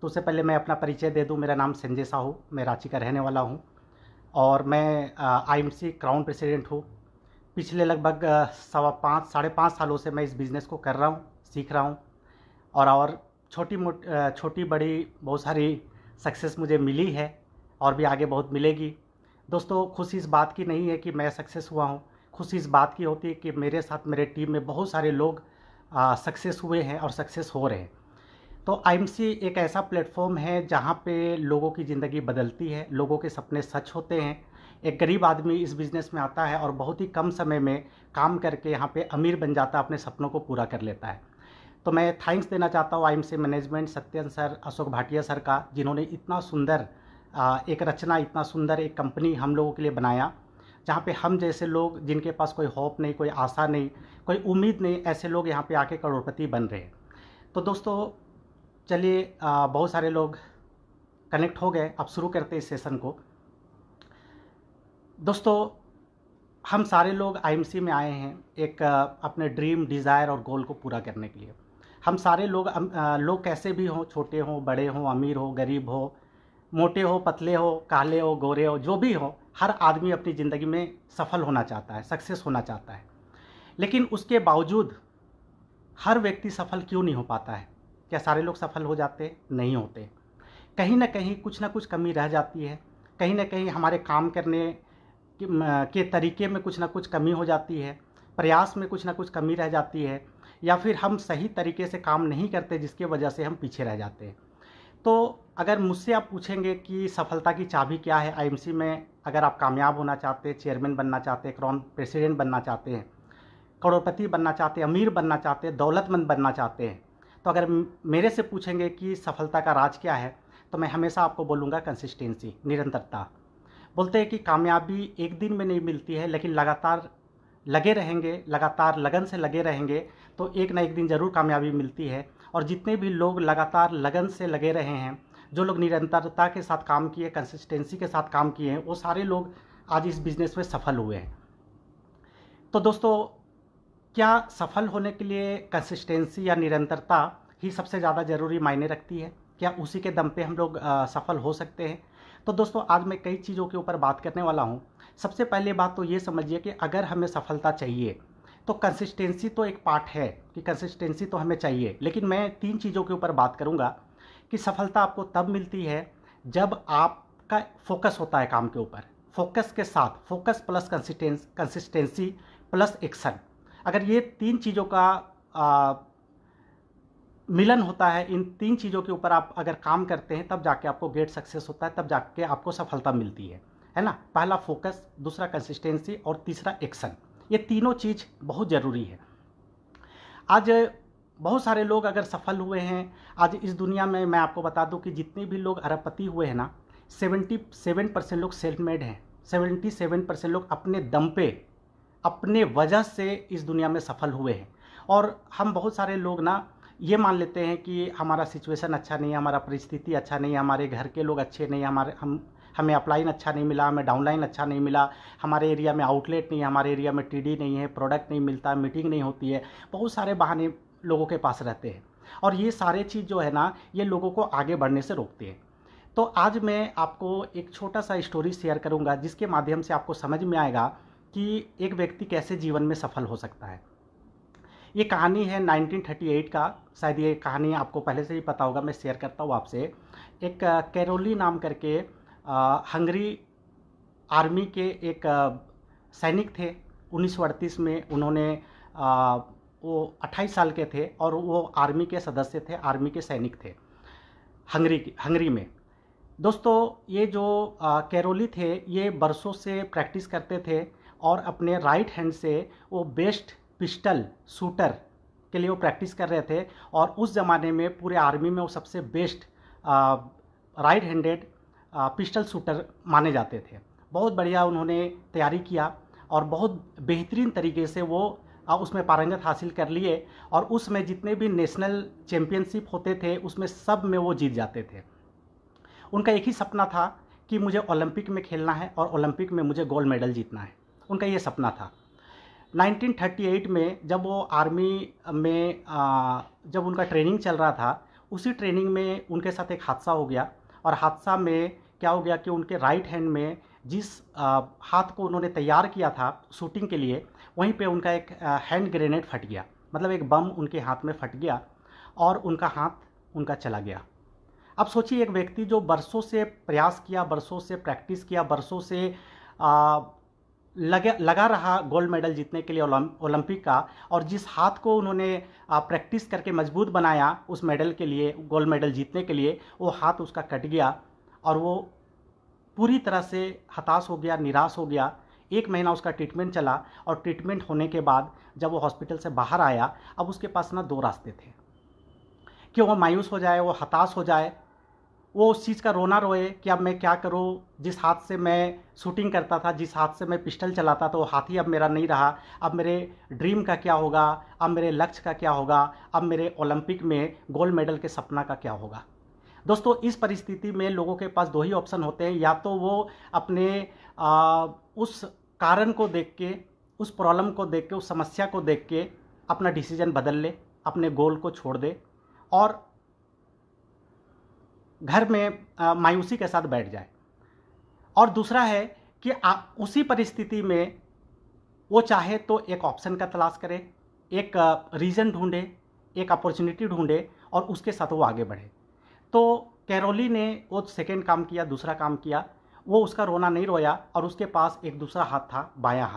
तो उससे पहले मैं अपना परिचय दे दूं। मेरा नाम संजय साहू, मैं रांची का रहने वाला हूं और मैं आईएमसी क्राउन प्रेसिडेंट हूं। पिछले लगभग सवा पाँच साढ़े 5 सालों से मैं इस बिज़नेस को कर रहा हूं, सीख रहा हूं और छोटी बड़ी बहुत सारी सक्सेस मुझे मिली है और भी आगे बहुत मिलेगी। दोस्तों, खुशी इस बात की नहीं है कि मैं सक्सेस हुआ हूं, खुशी इस बात की होती है कि मेरे साथ मेरे टीम में बहुत सारे लोग सक्सेस हुए हैं और सक्सेस हो रहे हैं। तो आईएमसी एक ऐसा प्लेटफॉर्म है जहाँ पे लोगों की ज़िंदगी बदलती है, लोगों के सपने सच होते हैं। एक गरीब आदमी इस बिज़नेस में आता है और बहुत ही कम समय में काम करके यहाँ पे अमीर बन जाता है, अपने सपनों को पूरा कर लेता है। तो मैं थैंक्स देना चाहता हूँ IMC management, Satyan sir, Ashok Bhatia sir का, जिन्होंने इतना सुंदर एक रचना, इतना सुंदर एक कंपनी हम लोगों के लिए बनाया, जहाँ पे हम जैसे लोग जिनके पास कोई होप नहीं, कोई आशा नहीं, कोई उम्मीद नहीं, ऐसे लोग यहाँ पे आके करोड़पति बन रहे हैं। तो दोस्तों चलिए, बहुत सारे लोग कनेक्ट हो गए, अब शुरू करते हैं इस सेशन को। दोस्तों, हम सारे लोग आईएमसी में आए हैं एक अपने ड्रीम, डिज़ायर और गोल को पूरा करने के लिए। हम सारे लोग लोग कैसे भी हों, छोटे हों, बड़े हों, अमीर हो, गरीब हो, मोटे हो, पतले हो, काले हो, गोरे हो, जो भी हो, हर आदमी अपनी ज़िंदगी में सफल होना चाहता है, सक्सेस होना चाहता है। लेकिन उसके बावजूद हर व्यक्ति सफल क्यों नहीं हो पाता है? क्या सारे लोग सफल हो जाते? नहीं होते। कहीं ना कहीं कुछ ना कुछ कमी रह जाती है, कहीं ना कहीं हमारे काम करने के तरीके में कुछ ना कुछ कमी हो जाती है, प्रयास में कुछ ना कुछ कमी रह जाती है, या फिर हम सही तरीके से काम नहीं करते जिसकी वजह से हम पीछे रह जाते हैं। तो अगर मुझसे आप पूछेंगे कि सफलता की चाबी क्या है आईएमसी में, अगर आप कामयाब होना चाहते हैं, चेयरमैन बनना चाहते हैं, क्राउन प्रेसिडेंट बनना चाहते हैं, करोड़पति बनना चाहते हैं, अमीर बनना चाहते हैं, दौलतमंद बनना चाहते हैं, तो अगर मेरे से पूछेंगे कि सफलता का राज क्या है, तो मैं हमेशा आपको बोलूँगा कंसिस्टेंसी, निरंतरता। बोलते हैं कि कामयाबी एक दिन में नहीं मिलती है, लेकिन लगातार लगे रहेंगे, लगातार लगन से लगे रहेंगे तो एक ना एक दिन ज़रूर कामयाबी मिलती है। और जितने भी लोग लगातार लगन से लगे रहे हैं, जो लोग निरंतरता के साथ काम किए, कंसिस्टेंसी के साथ काम किए हैं, वो सारे लोग आज इस बिज़नेस में सफल हुए हैं। तो दोस्तों, क्या सफल होने के लिए कंसिस्टेंसी या निरंतरता ही सबसे ज़्यादा ज़रूरी मायने रखती है? क्या उसी के दम पे हम लोग सफल हो सकते हैं? तो दोस्तों, आज मैं कई चीज़ों के ऊपर बात करने वाला हूँ। सबसे पहले बात तो ये समझिए कि अगर हमें सफलता चाहिए तो कंसिस्टेंसी तो एक पार्ट है कि कंसिस्टेंसी तो हमें चाहिए, लेकिन मैं 3 चीज़ों के ऊपर बात करूँगा कि सफलता आपको तब मिलती है जब आपका फोकस होता है काम के ऊपर। फोकस के साथ, focus plus consistency plus action, अगर ये 3 चीज़ों का मिलन होता है, इन 3 चीज़ों के ऊपर आप अगर काम करते हैं, तब जाके आपको ग्रेट सक्सेस होता है, तब जाके आपको सफलता मिलती है ना। पहला फोकस, दूसरा कंसिस्टेंसी और तीसरा एक्शन। ये तीनों चीज़ बहुत ज़रूरी है। आज बहुत सारे लोग अगर सफल हुए हैं, आज इस दुनिया में मैं आपको बता दूं कि जितने भी लोग अरबपति हुए हैं ना, 77% लोग सेल्फ मेड हैं। 77% लोग अपने दम पे, अपने वजह से इस दुनिया में सफल हुए हैं। और हम बहुत सारे लोग ना ये मान लेते हैं कि हमारा सिचुएशन अच्छा नहीं है, हमारा परिस्थिति अच्छा नहीं है, हमारे घर के लोग अच्छे नहीं, हमें अपलाइन अच्छा नहीं मिला, हमें डाउनलाइन अच्छा नहीं मिला, हमारे एरिया में आउटलेट नहीं है, हमारे एरिया में टीडी नहीं है, प्रोडक्ट नहीं मिलता, मीटिंग नहीं होती है। बहुत सारे बहाने लोगों के पास रहते हैं और ये सारे चीज़ जो है ना, ये लोगों को आगे बढ़ने से रोकते हैं। तो आज मैं आपको एक छोटा सा स्टोरी शेयर करूंगा जिसके माध्यम से आपको समझ में आएगा कि एक व्यक्ति कैसे जीवन में सफल हो सकता है। ये कहानी है 1938 का, शायद ये कहानी आपको पहले से ही पता होगा, मैं शेयर करता हूँ आपसे। एक कैरोली नाम करके हंगरी आर्मी के एक सैनिक थे। 1938 में उन्होंने वो 28 साल के थे और वो आर्मी के सदस्य थे, आर्मी के सैनिक थे हंगरी में। दोस्तों, ये जो कैरोली थे, ये बरसों से प्रैक्टिस करते थे और अपने राइट हैंड से वो बेस्ट पिस्टल शूटर के लिए वो प्रैक्टिस कर रहे थे। और उस ज़माने में पूरे आर्मी में वो सबसे best right handed pistol shooter माने जाते थे। बहुत बढ़िया उन्होंने तैयारी किया और बहुत बेहतरीन तरीके से वो उसमें पारंगत हासिल कर लिए और उसमें जितने भी नेशनल चैम्पियनशिप होते थे उसमें सब में वो जीत जाते थे। उनका एक ही सपना था कि मुझे ओलंपिक में खेलना है और ओलंपिक में मुझे गोल्ड मेडल जीतना है। उनका ये सपना था। 1938 में जब वो आर्मी में जब उनका ट्रेनिंग चल रहा था, उसी ट्रेनिंग में उनके साथ एक हादसा हो गया, और हादसा में क्या हो गया कि उनके राइट हैंड में जिस हाथ को उन्होंने तैयार किया था शूटिंग के लिए, वहीं पे उनका एक हैंड ग्रेनेड फट गया, मतलब एक बम उनके हाथ में फट गया और उनका हाथ उनका चला गया। अब सोचिए, एक व्यक्ति जो बरसों से प्रयास किया, बरसों से प्रैक्टिस किया, बरसों से लगा रहा गोल्ड मेडल जीतने के लिए ओलंपिक का, और जिस हाथ को उन्होंने प्रैक्टिस करके मजबूत बनाया उस मेडल के लिए, गोल्ड मेडल जीतने के लिए, वो हाथ उसका कट गया और वो पूरी तरह से हताश हो गया, निराश हो गया। 1 महीना उसका ट्रीटमेंट चला, और ट्रीटमेंट होने के बाद जब वो हॉस्पिटल से बाहर आया, अब उसके पास ना 2 रास्ते थे कि वो मायूस हो जाए, वो हताश हो जाए, वो उस चीज़ का रोना रोए कि अब मैं क्या करूँ, जिस हाथ से मैं शूटिंग करता था, जिस हाथ से मैं पिस्टल चलाता था, वो हाथ ही अब मेरा नहीं रहा, अब मेरे ड्रीम का क्या होगा, अब मेरे लक्ष्य का क्या होगा, अब मेरे ओलंपिक में गोल्ड मेडल के सपना का क्या होगा। दोस्तों, इस परिस्थिति में लोगों के पास 2 ही ऑप्शन होते हैं, या तो वो अपने उस कारण को देख के, उस प्रॉब्लम को देख के, उस समस्या को देख के अपना डिसीजन बदल ले, अपने गोल को छोड़ दे और घर में मायूसी के साथ बैठ जाए। और दूसरा है कि उसी परिस्थिति में वो चाहे तो एक ऑप्शन का तलाश करे, एक रीज़न ढूंढे, एक अपॉर्चुनिटी ढूंढे और उसके साथ वो आगे बढ़े। तो कैरोली ने वो सेकेंड काम किया, दूसरा काम किया। वो उसका रोना नहीं रोया, और उसके पास एक दूसरा हाथ था, बायां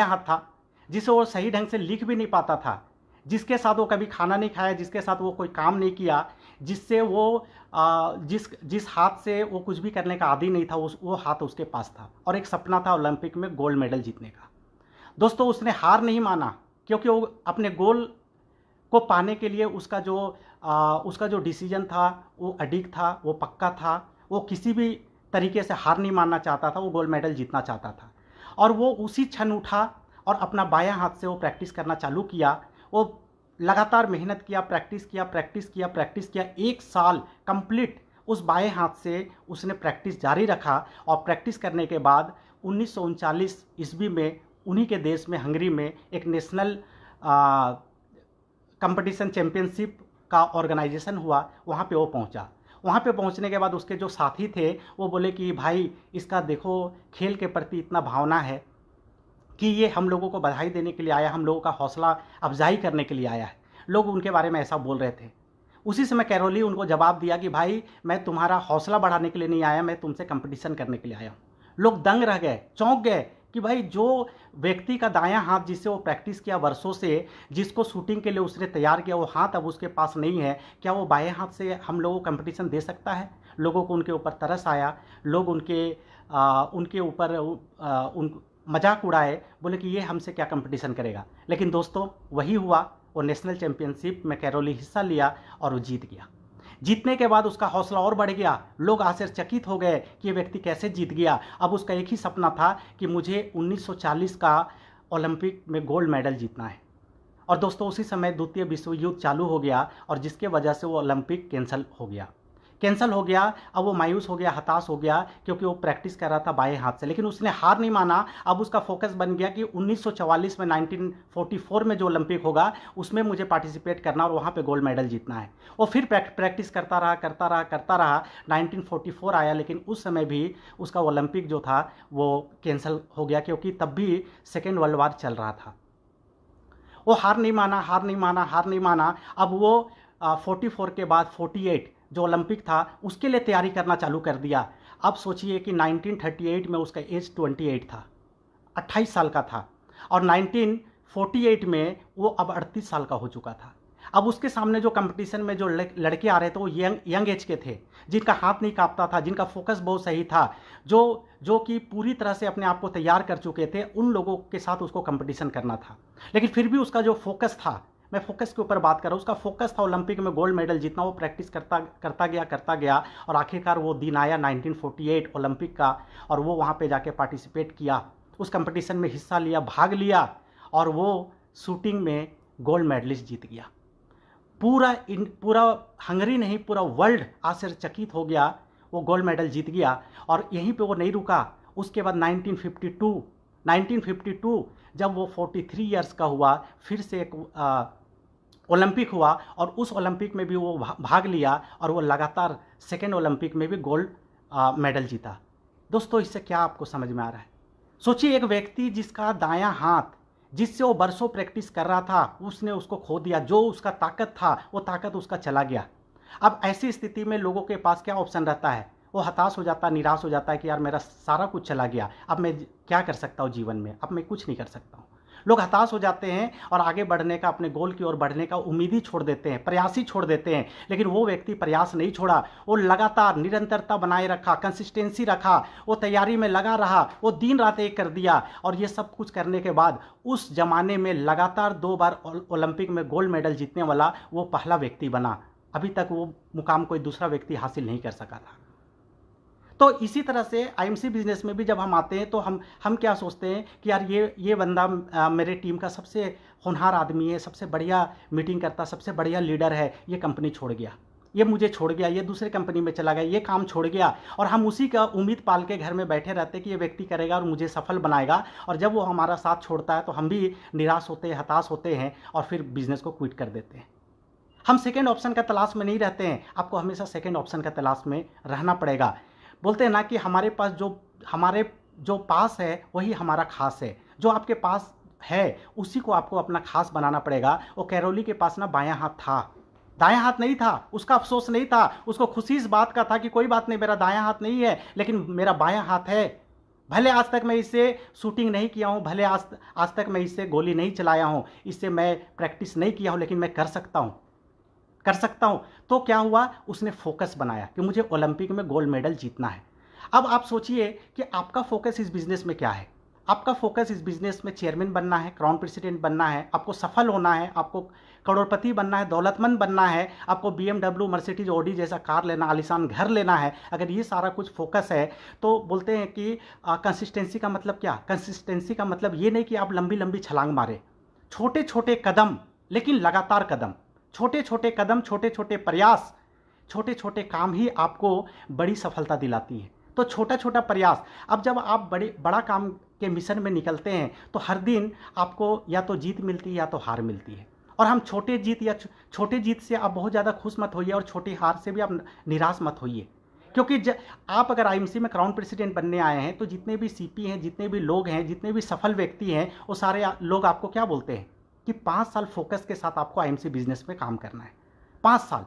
हाथ था, जिसे वो सही ढंग से लिख भी नहीं पाता था, जिसके साथ वो कभी खाना नहीं खाया, जिसके साथ वो कोई काम नहीं किया, जिससे वो जिस हाथ से वो कुछ भी करने का आदी नहीं था, वो हाथ उसके पास था, और एक सपना था ओलंपिक में गोल्ड मेडल जीतने का। दोस्तों, उसने हार नहीं माना, क्योंकि वो अपने गोल को पाने के लिए उसका जो डिसीजन था वो अडिग था, वो पक्का था, वो किसी भी तरीके से हार नहीं मानना चाहता था, वो गोल्ड मेडल जीतना चाहता था। और वो उसी क्षण उठा और अपना बायां हाथ से वो प्रैक्टिस करना चालू किया। वो लगातार मेहनत किया, प्रैक्टिस किया। 1 साल कंप्लीट उस बाएं हाथ से उसने प्रैक्टिस जारी रखा, और प्रैक्टिस करने के बाद 1939 ईस्वी में उन्हीं के देश में, हंगरी में, एक नेशनल कंपटीशन चैम्पियनशिप का ऑर्गेनाइजेशन हुआ। वहाँ पे वो पहुँचा। वहाँ पे पहुँचने के बाद उसके जो साथी थे वो बोले कि भाई, इसका देखो खेल के प्रति इतना भावना है कि ये हम लोगों को बधाई देने के लिए आया, हम लोगों का हौसला अफजाई करने के लिए आया है। लोग उनके बारे में ऐसा बोल रहे थे। उसी समय कैरोली उनको जवाब दिया कि भाई, मैं तुम्हारा हौसला बढ़ाने के लिए नहीं आया, मैं तुमसे कंपटीशन करने के लिए आया हूँ। लोग दंग रह गए, चौंक गए कि भाई, जो व्यक्ति का दायां हाथ, जिससे वो प्रैक्टिस किया वर्षों से, जिसको शूटिंग के लिए उसने तैयार किया, वो हाथ अब उसके पास नहीं है, क्या वो बाएं हाथ से हम लोगों को कंपटीशन दे सकता है? लोगों को उनके ऊपर तरस आया, लोग उनके ऊपर उन मजाक उड़ाए, बोले कि ये हमसे क्या कंपटीशन करेगा। लेकिन दोस्तों, वही हुआ। वो नेशनल चैम्पियनशिप में कैरोली हिस्सा लिया और वो जीत गया। जीतने के बाद उसका हौसला और बढ़ गया। लोग आश्चर्यचकित हो गए कि ये व्यक्ति कैसे जीत गया। अब उसका एक ही सपना था कि मुझे 1940 का ओलंपिक में गोल्ड मेडल जीतना है। और दोस्तों, उसी समय द्वितीय विश्व युद्ध चालू हो गया, और जिसके वजह से वो ओलंपिक कैंसिल हो गया। अब वो मायूस हो गया, हताश हो गया, क्योंकि वो प्रैक्टिस कर रहा था बाएं हाथ से। लेकिन उसने हार नहीं माना। अब उसका फोकस बन गया कि 1944 में, 1944 में जो ओलंपिक होगा, उसमें मुझे पार्टिसिपेट करना और वहाँ पे गोल्ड मेडल जीतना है। वो फिर प्रैक्टिस करता रहा। 1944 आया, लेकिन उस समय भी उसका ओलंपिक जो था वो कैंसिल हो गया, क्योंकि तब भी सेकेंड वर्ल्ड वार चल रहा था। वो हार नहीं माना। अब वो 44 के बाद 48 जो ओलंपिक था, उसके लिए तैयारी करना चालू कर दिया। अब सोचिए कि 1938 में उसका एज 28 था, 28 साल का था, और 1948 में वो अब 38 साल का हो चुका था। अब उसके सामने जो कंपटीशन में जो लड़के आ रहे थे, वो यंग एज के थे, जिनका हाथ नहीं कांपता था, जिनका फोकस बहुत सही था, जो कि पूरी तरह से अपने आप को तैयार कर चुके थे। उन लोगों के साथ उसको कंपटीशन करना था। लेकिन फिर भी उसका जो फोकस था, मैं फोकस के ऊपर बात कर रहा हूँ, उसका फोकस था ओलंपिक में गोल्ड मेडल जीतना। वो प्रैक्टिस करता गया, और आखिरकार वो दिन आया 1948 ओलंपिक का, और वो वहाँ पे जाके पार्टिसिपेट किया, उस कंपटीशन में हिस्सा लिया, भाग लिया, और वो शूटिंग में गोल्ड मेडलिस्ट जीत गया। पूरा हंगरी नहीं, पूरा वर्ल्ड आश्चर्यचकित हो गया। वो गोल्ड मेडल जीत गया, और यहीं पे वो नहीं रुका। उसके बाद 1952 जब वो 43 ईयर्स का हुआ, फिर से एक ओलंपिक हुआ और उस ओलंपिक में भी वो भाग लिया और वो लगातार सेकेंड ओलंपिक में भी गोल्ड मेडल जीता। दोस्तों, इससे क्या आपको समझ में आ रहा है? सोचिए, एक व्यक्ति जिसका दायां हाथ, जिससे वो बरसों प्रैक्टिस कर रहा था, उसने उसको खो दिया। जो उसका ताकत था वो ताकत उसका चला गया। अब ऐसी स्थिति में लोगों के पास क्या ऑप्शन रहता है? वो हताश हो जाता है, निराश हो जाता है कि यार मेरा सारा कुछ चला गया, अब मैं क्या कर सकता हूँ जीवन में, अब मैं कुछ नहीं कर सकता हूँ। लोग हताश हो जाते हैं और आगे बढ़ने का, अपने गोल की ओर बढ़ने का उम्मीद ही छोड़ देते हैं, प्रयास ही छोड़ देते हैं। लेकिन वो व्यक्ति प्रयास नहीं छोड़ा, वो लगातार निरंतरता बनाए रखा, कंसिस्टेंसी रखा, वो तैयारी में लगा रहा, वो दिन रात एक कर दिया। और ये सब कुछ करने के बाद उस जमाने में लगातार 2 बार ओलंपिक में गोल्ड मेडल जीतने वाला वो पहला व्यक्ति बना। अभी तक वो मुकाम कोई दूसरा व्यक्ति हासिल नहीं कर सका था। तो इसी तरह से आईएमसी बिजनेस में भी जब हम आते हैं तो हम क्या सोचते हैं कि यार ये बंदा मेरे टीम का सबसे होनहार आदमी है, सबसे बढ़िया मीटिंग करता, सबसे बढ़िया लीडर है, ये कंपनी छोड़ गया, ये मुझे छोड़ गया, ये दूसरे कंपनी में चला गया, ये काम छोड़ गया। और हम उसी का उम्मीद पाल के घर में बैठे रहते कि ये व्यक्ति करेगा और मुझे सफल बनाएगा। और जब वो हमारा साथ छोड़ता है तो हम भी निराश होते हैं, हताश होते हैं और फिर बिजनेस को क्विट कर देते हैं। हम सेकेंड ऑप्शन का तलाश में नहीं रहते हैं। आपको हमेशा सेकेंड ऑप्शन का तलाश में रहना पड़ेगा। बोलते हैं ना कि हमारे जो पास है वही हमारा खास है। जो आपके पास है उसी को आपको अपना खास बनाना पड़ेगा। वो कैरोली के पास ना बायां हाथ था, दायां हाथ नहीं था। उसका अफसोस नहीं था, उसको खुशी इस बात का था कि कोई बात नहीं, मेरा दायां हाथ नहीं है लेकिन मेरा बायां हाथ है। भले आज तक मैं इससे शूटिंग नहीं किया हूँ, भले आज तक मैं इससे गोली नहीं चलाया हूँ, इससे मैं प्रैक्टिस नहीं किया हूँ, लेकिन मैं कर सकता हूँ। तो क्या हुआ, उसने फोकस बनाया कि मुझे ओलंपिक में गोल्ड मेडल जीतना है। अब आप सोचिए कि आपका फोकस इस बिजनेस में क्या है। आपका फोकस इस बिजनेस में चेयरमैन बनना है, क्राउन प्रेसिडेंट बनना है, आपको सफल होना है, आपको करोड़पति बनना है, दौलतमंद बनना है, आपको BMW, मर्सिडीज, ऑडी जैसा कार लेना, आलीशान घर लेना है। अगर ये सारा कुछ फोकस है तो बोलते हैं कि कंसिस्टेंसी का मतलब क्या? कंसिस्टेंसी का मतलब ये नहीं कि आप लंबी लंबी छलांग मारे, छोटे छोटे कदम लेकिन लगातार कदम, छोटे छोटे कदम, छोटे छोटे प्रयास, छोटे छोटे काम ही आपको बड़ी सफलता दिलाती है। तो छोटा छोटा प्रयास। अब जब आप बड़ा काम के मिशन में निकलते हैं तो हर दिन आपको या तो जीत मिलती है या तो हार मिलती है। और हम छोटे जीत से आप बहुत ज़्यादा खुश मत होइए और छोटी हार से भी आप निराश मत होइए। क्योंकि आप अगर आईएमसी में क्राउन प्रेसिडेंट बनने आए हैं तो जितने भी सीपी हैं, जितने भी लोग हैं, जितने भी सफल व्यक्ति हैं, वो सारे लोग आपको क्या बोलते हैं कि 5 साल फोकस के साथ आपको आईएमसी बिजनेस में काम करना है। 5 साल।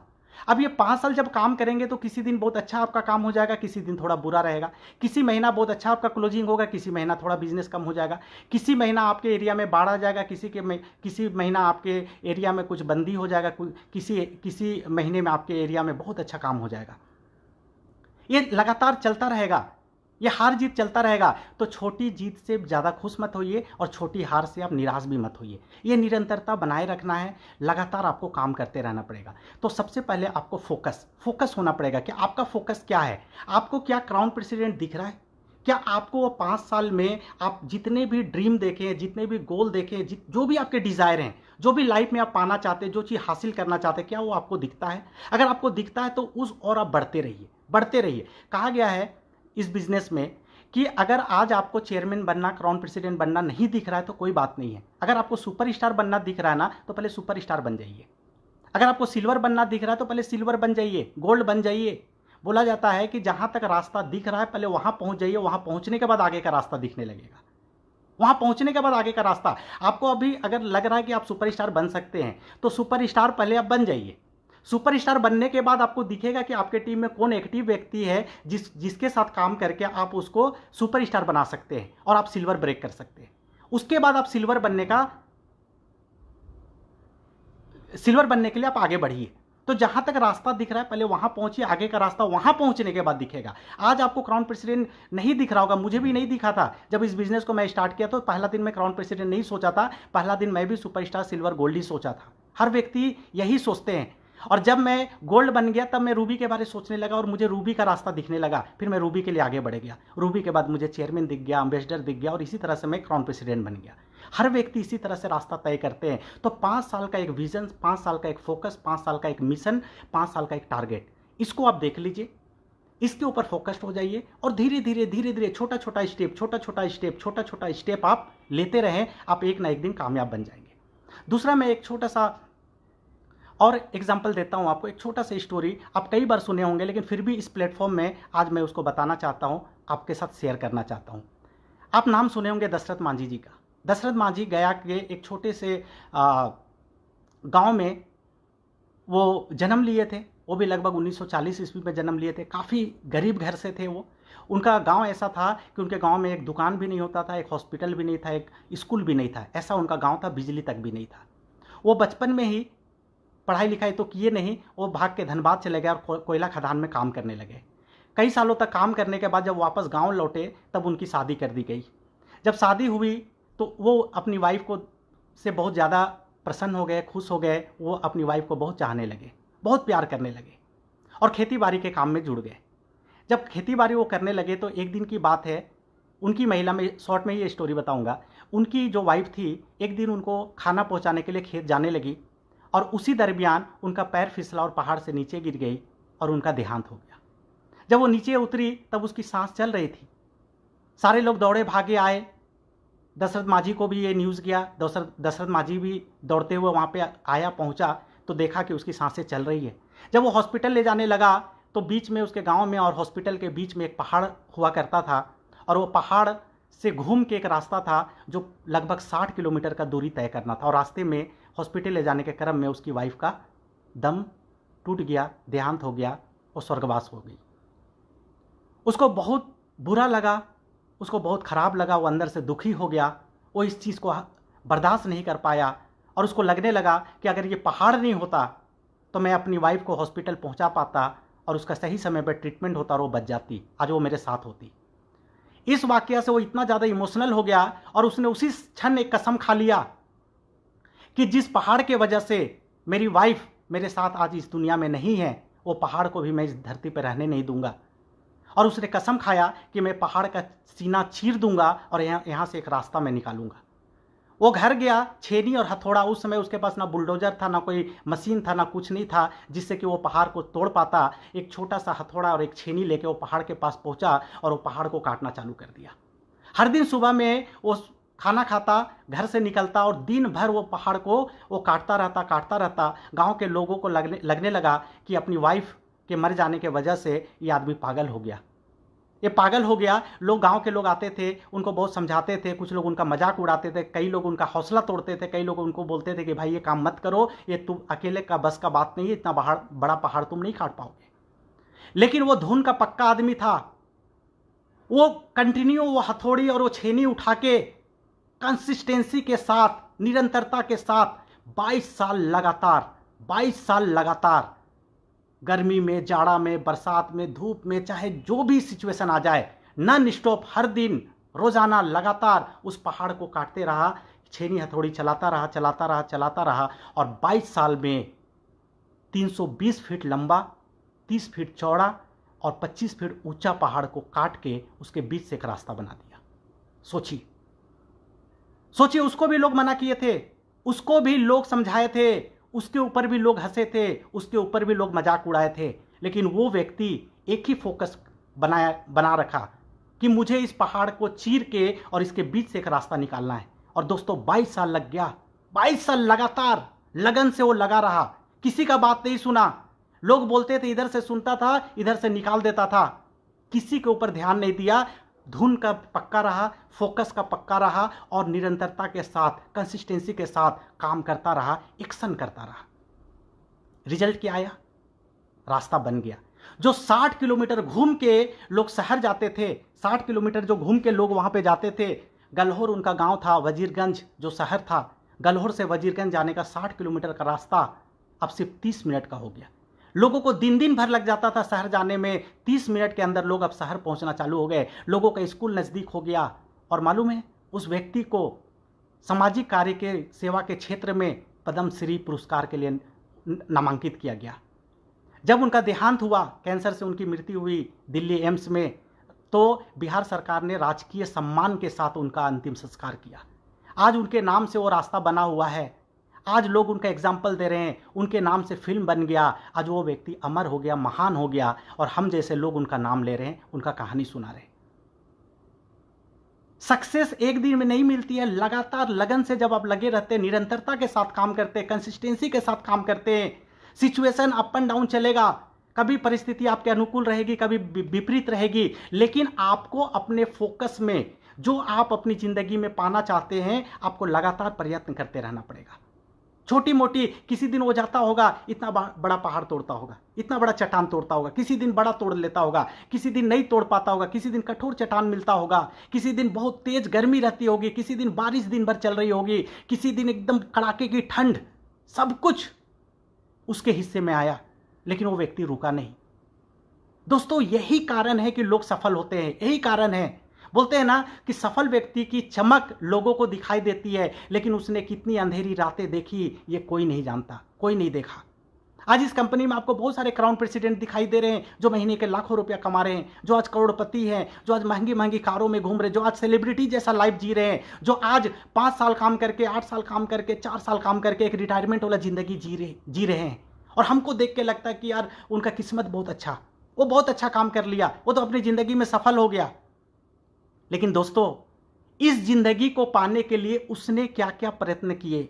अब ये 5 साल जब काम करेंगे तो किसी दिन बहुत अच्छा आपका काम हो जाएगा, किसी दिन थोड़ा बुरा रहेगा। किसी महीना बहुत अच्छा आपका क्लोजिंग होगा, किसी महीना थोड़ा बिजनेस कम हो जाएगा। किसी महीना आपके एरिया में बाढ़ आ जाएगा, किसी महीना आपके एरिया में कुछ बंदी हो जाएगा, किसी महीने में आपके एरिया में बहुत अच्छा काम हो जाएगा। ये लगातार चलता रहेगा, ये हार जीत चलता रहेगा। तो छोटी जीत से ज़्यादा खुश मत होइए और छोटी हार से आप निराश भी मत होइए। ये निरंतरता बनाए रखना है, लगातार आपको काम करते रहना पड़ेगा। तो सबसे पहले आपको फोकस होना पड़ेगा कि आपका फोकस क्या है। आपको क्या क्राउन प्रेसिडेंट दिख रहा है? क्या आपको वो 5 साल में आप जितने भी ड्रीम देखें, जितने भी गोल देखें, जो भी आपके डिज़ायर हैं, जो भी लाइफ में आप पाना चाहते हैं, जो चीज़ हासिल करना चाहते हैं, क्या वो आपको दिखता है? अगर आपको दिखता है तो उस और आप बढ़ते रहिए। कहा गया है इस बिजनेस में कि अगर आज आपको चेयरमैन बनना, क्राउन प्रेसिडेंट बनना नहीं दिख रहा है तो कोई बात नहीं है। अगर आपको सुपरस्टार बनना दिख रहा है ना तो पहले सुपरस्टार बन जाइए। अगर आपको सिल्वर बनना दिख रहा है तो पहले सिल्वर बन जाइए, गोल्ड बन जाइए। बोला जाता है कि जहां तक रास्ता दिख रहा है पहले वहां पहुंच जाइए, वहां पहुंचने के बाद आगे का रास्ता दिखने लगेगा। वहां पहुंचने के बाद आगे का रास्ता आपको, अभी अगर लग रहा है कि आप सुपरस्टार बन सकते हैं तो सुपरस्टार पहले आप बन जाइए। सुपरस्टार बनने के बाद आपको दिखेगा कि आपके टीम में कौन एक्टिव व्यक्ति है जिसके साथ काम करके आप उसको सुपरस्टार बना सकते हैं और आप सिल्वर ब्रेक कर सकते हैं। उसके बाद आप सिल्वर बनने के लिए आप आगे बढ़िए। तो जहां तक रास्ता दिख रहा है पहले वहां पहुंचिए, आगे का रास्ता वहां पहुंचने के बाद दिखेगा। आज आपको क्राउन प्रेसिडेंट नहीं दिख रहा होगा, मुझे भी नहीं दिखा था। जब इस बिजनेस को मैं स्टार्ट किया तो पहला दिन मैं क्राउन प्रेसिडेंट नहीं सोचा था, पहला दिन मैं भी सुपरस्टार, सिल्वर, गोल्ड ही सोचा था। हर व्यक्ति यही सोचते हैं। और जब मैं गोल्ड बन गया तब मैं रूबी के बारे में सोचने लगा और मुझे रूबी का रास्ता दिखने लगा। फिर मैं रूबी के लिए आगे बढ़ गया। रूबी के बाद मुझे चेयरमैन दिख गया, एम्बेसडर दिख गया और इसी तरह से मैं क्राउन प्रेसिडेंट बन गया। हर व्यक्ति इसी तरह से रास्ता तय करते हैं। तो 5 साल का एक विजन, 5 साल का एक फोकस, 5 साल का एक मिशन, 5 साल का एक टारगेट, इसको आप देख लीजिए, इसके ऊपर फोकस्ड हो जाइए और धीरे धीरे छोटा छोटा स्टेप आप लेते रहें। आप एक ना एक दिन कामयाब बन जाएंगे। दूसरा मैं एक छोटा सा और एग्जाम्पल देता हूँ आपको, एक छोटा सा स्टोरी आप कई बार सुने होंगे, लेकिन फिर भी इस प्लेटफॉर्म में आज मैं उसको बताना चाहता हूँ, आपके साथ शेयर करना चाहता हूँ। आप नाम सुने होंगे दशरथ मांझी जी का। दशरथ मांझी गया के एक छोटे से गांव में वो जन्म लिए थे। वो भी लगभग 1940 ईस्वी में जन्म लिए थे। काफ़ी गरीब घर से थे वो। उनका गांव ऐसा था कि उनके गांव में एक दुकान भी नहीं होता था, एक हॉस्पिटल भी नहीं था, एक स्कूल भी नहीं था। ऐसा उनका गांव था, बिजली तक भी नहीं था। वो बचपन में ही पढ़ाई लिखाई तो किए नहीं, वो भाग के धनबाद चले गए और कोयला खदान में काम करने लगे। कई सालों तक काम करने के बाद जब वापस गांव लौटे तब उनकी शादी कर दी गई। जब शादी हुई तो वो अपनी वाइफ को से बहुत ज़्यादा प्रसन्न हो गए, खुश हो गए। वो अपनी वाइफ को बहुत चाहने लगे, बहुत प्यार करने लगे और खेती बाड़ी के काम में जुड़ गए। जब खेती बाड़ी वो करने लगे तो एक दिन की बात है, उनकी महिला, में शॉर्ट में ये स्टोरी बताऊंगा, उनकी जो वाइफ थी एक दिन उनको खाना पहुंचाने के लिए खेत जाने लगी और उसी दरमियान उनका पैर फिसला और पहाड़ से नीचे गिर गई और उनका देहांत हो गया। जब वो नीचे उतरी तब उसकी सांस चल रही थी। सारे लोग दौड़े भागे आए। दशरथ मांझी को भी ये न्यूज़ गया। दशरथ मांझी भी दौड़ते हुए वहाँ पे आया, पहुँचा तो देखा कि उसकी सांसें चल रही है। जब वो हॉस्पिटल ले जाने लगा तो बीच में उसके गांव में और हॉस्पिटल के बीच में एक पहाड़ हुआ करता था और वो पहाड़ से घूम के एक रास्ता था जो लगभग 60 किलोमीटर का दूरी तय करना था। और रास्ते में हॉस्पिटल ले जाने के क्रम में उसकी वाइफ का दम टूट गया, देहांत हो गया और स्वर्गवास हो गई। उसको बहुत बुरा लगा, उसको बहुत ख़राब लगा, वो अंदर से दुखी हो गया। वो इस चीज़ को बर्दाश्त नहीं कर पाया और उसको लगने लगा कि अगर ये पहाड़ नहीं होता तो मैं अपनी वाइफ को हॉस्पिटल पहुंचा पाता और उसका सही समय पर ट्रीटमेंट होता और वो बच जाती, आज वो मेरे साथ होती। इस वाकया से वो इतना ज़्यादा इमोशनल हो गया और उसने उसी क्षण एक कसम खा लिया कि जिस पहाड़ के वजह से मेरी वाइफ मेरे साथ आज इस दुनिया में नहीं है, वो पहाड़ को भी मैं इस धरती पर रहने नहीं दूंगा। और उसने कसम खाया कि मैं पहाड़ का सीना चीर दूंगा और यहाँ से एक रास्ता मैं निकालूंगा। वो घर गया, छेनी और हथौड़ा, उस समय उसके पास ना बुलडोजर था, ना कोई मशीन था, ना कुछ नहीं था जिससे कि वो पहाड़ को तोड़ पाता। एक छोटा सा हथौड़ा और एक छेनी लेके वो पहाड़ के पास पहुंचा और वो पहाड़ को काटना चालू कर दिया। हर दिन सुबह में वो खाना खाता, घर से निकलता और दिन भर वो पहाड़ को वो काटता रहता। गाँव के लोगों को लगने लगा कि अपनी वाइफ के मर जाने के वजह से ये आदमी पागल हो गया, ये पागल हो गया। लोग, गांव के लोग आते थे, उनको बहुत समझाते थे, कुछ लोग उनका मजाक उड़ाते थे, कई लोग उनका हौसला तोड़ते थे, कई लोग उनको बोलते थे कि भाई ये काम मत करो, ये तुम अकेले का बस का बात नहीं है, इतना बड़ा पहाड़ तुम नहीं काट पाओगे। लेकिन वो धुन का पक्का आदमी था। वो कंटिन्यू वो हथौड़ी और वो छेनी उठा के कंसिस्टेंसी के साथ, निरंतरता के साथ 22 साल लगातार गर्मी में, जाड़ा में, बरसात में, धूप में, चाहे जो भी सिचुएशन आ जाए, नॉन स्टॉप हर दिन रोजाना लगातार उस पहाड़ को काटते रहा, छेनी हथौड़ी चलाता रहा और 22 साल में 320 फीट लंबा, 30 फीट चौड़ा और 25 फीट ऊंचा पहाड़ को काट के उसके बीच से एक रास्ता बना दिया। सोचिए, उसको भी लोग मना किए थे, उसको भी लोग समझाए थे, उसके ऊपर भी लोग हंसे थे, उसके ऊपर भी लोग मजाक उड़ाए थे, लेकिन वो व्यक्ति एक ही फोकस बना रखा कि मुझे इस पहाड़ को चीर के और इसके बीच से एक रास्ता निकालना है। और दोस्तों 22 साल लग गया, 22 साल लगातार लगन से वो लगा रहा, किसी का बात नहीं सुना। लोग बोलते थे, इधर से सुनता था, इधर से निकाल देता था, किसी के ऊपर ध्यान नहीं दिया। धुन का पक्का रहा, फोकस का पक्का रहा और निरंतरता के साथ, कंसिस्टेंसी के साथ काम करता रहा, एक्शन करता रहा। रिजल्ट क्या आया? रास्ता बन गया। जो 60 किलोमीटर घूम के लोग शहर जाते थे, 60 किलोमीटर जो घूम के लोग वहां पे जाते थे, गलहोर उनका गांव था, वजीरगंज जो शहर था, गलहोर से वजीरगंज जाने का 60 किलोमीटर का रास्ता अब सिर्फ 30 मिनट का हो गया। लोगों को दिन भर लग जाता था शहर जाने में, 30 मिनट के अंदर लोग अब शहर पहुंचना चालू हो गए। लोगों का स्कूल नज़दीक हो गया। और मालूम है, उस व्यक्ति को सामाजिक कार्य के सेवा के क्षेत्र में पद्मश्री पुरस्कार के लिए नामांकित किया गया। जब उनका देहांत हुआ, कैंसर से उनकी मृत्यु हुई दिल्ली एम्स में, तो बिहार सरकार ने राजकीय सम्मान के साथ उनका अंतिम संस्कार किया। आज उनके नाम से वो रास्ता बना हुआ है, आज लोग उनका एग्जाम्पल दे रहे हैं, उनके नाम से फिल्म बन गया, आज वो व्यक्ति अमर हो गया, महान हो गया और हम जैसे लोग उनका नाम ले रहे हैं, उनका कहानी सुना रहे हैं। सक्सेस एक दिन में नहीं मिलती है, लगातार लगन से जब आप लगे रहते हैं, निरंतरता के साथ काम करते हैं, कंसिस्टेंसी के साथ काम करते हैं, सिचुएशन अप एंड डाउन चलेगा, कभी परिस्थिति आपके अनुकूल रहेगी, कभी विपरीत रहेगी, लेकिन आपको अपने फोकस में जो आप अपनी जिंदगी में पाना चाहते हैं, आपको लगातार प्रयत्न करते रहना पड़ेगा। छोटी मोटी, किसी दिन वो जाता होगा इतना बड़ा पहाड़ तोड़ता होगा, इतना बड़ा चट्टान तोड़ता होगा, किसी दिन बड़ा तोड़ लेता होगा, किसी दिन नहीं तोड़ पाता होगा, किसी दिन कठोर चट्टान मिलता होगा, किसी दिन बहुत तेज गर्मी रहती होगी, किसी दिन बारिश दिन भर चल रही होगी, किसी दिन एकदम कड़ाके की ठंड, सब कुछ उसके हिस्से में आया, लेकिन वो व्यक्ति रुका नहीं। दोस्तों, यही कारण है कि लोग सफल होते हैं, यही कारण है। बोलते हैं ना कि सफल व्यक्ति की चमक लोगों को दिखाई देती है, लेकिन उसने कितनी अंधेरी रातें देखी ये कोई नहीं जानता, कोई नहीं देखा। आज इस कंपनी में आपको बहुत सारे क्राउन प्रेसिडेंट दिखाई दे रहे हैं जो महीने के लाखों रुपया कमा रहे हैं, जो आज करोड़पति हैं, जो आज महंगी महंगी कारों में घूम रहे हैं, जो आज सेलिब्रिटी जैसा लाइफ जी रहे हैं, जो आज 5 साल काम करके, 8 साल काम करके, 4 साल काम करके एक रिटायरमेंट वाला जिंदगी जी रहे हैं। और हमको देख के लगता है कि यार उनका किस्मत बहुत अच्छा, वो बहुत अच्छा काम कर लिया, वो तो अपनी जिंदगी में सफल हो गया। लेकिन दोस्तों, इस जिंदगी को पाने के लिए उसने क्या क्या प्रयत्न किए,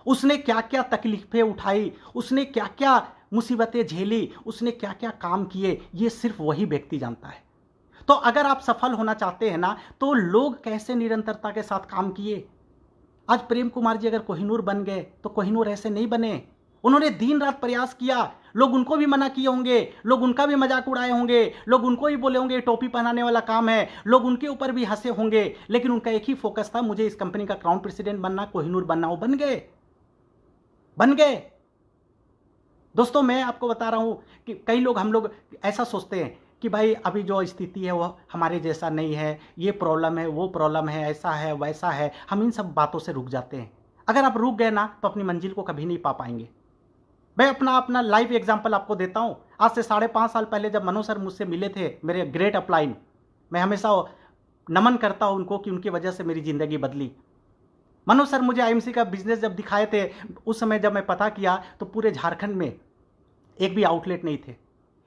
उसने क्या क्या तकलीफें उठाई, उसने क्या क्या मुसीबतें झेली, उसने क्या क्या काम किए, ये सिर्फ वही व्यक्ति जानता है। तो अगर आप सफल होना चाहते हैं ना, तो लोग कैसे निरंतरता के साथ काम किए। आज प्रेम कुमार जी अगर कोहिनूर बन गए तो कोहिनूर ऐसे नहीं बने, उन्होंने दिन रात प्रयास किया। लोग उनको भी मना किए होंगे, लोग उनका भी मजाक उड़ाए होंगे, लोग उनको ही बोले होंगे टोपी पहनाने वाला काम है, लोग उनके ऊपर भी हंसे होंगे, लेकिन उनका एक ही फोकस था, मुझे इस कंपनी का क्राउन प्रेसिडेंट बनना, कोहिनूर बनना। वो बन गए। दोस्तों, मैं आपको बता रहा हूं कि कई लोग, हम लोग ऐसा सोचते हैं कि भाई अभी जो स्थिति है वो हमारे जैसा नहीं है, ये प्रॉब्लम है, वो प्रॉब्लम है, ऐसा है, वैसा है। हम इन सब बातों से रुक जाते हैं। अगर आप रुक गए ना तो अपनी मंजिल को कभी नहीं पा पाएंगे। मैं अपना लाइव एग्जांपल आपको देता हूं। आज से 5.5 साल पहले जब मनोज सर मुझसे मिले थे, मेरे ग्रेट अपलाइन, मैं हमेशा नमन करता हूं उनको कि उनकी वजह से मेरी जिंदगी बदली। मनोज सर मुझे आईएमसी का बिजनेस जब दिखाए थे, उस समय जब मैं पता किया तो पूरे झारखंड में एक भी आउटलेट नहीं थे,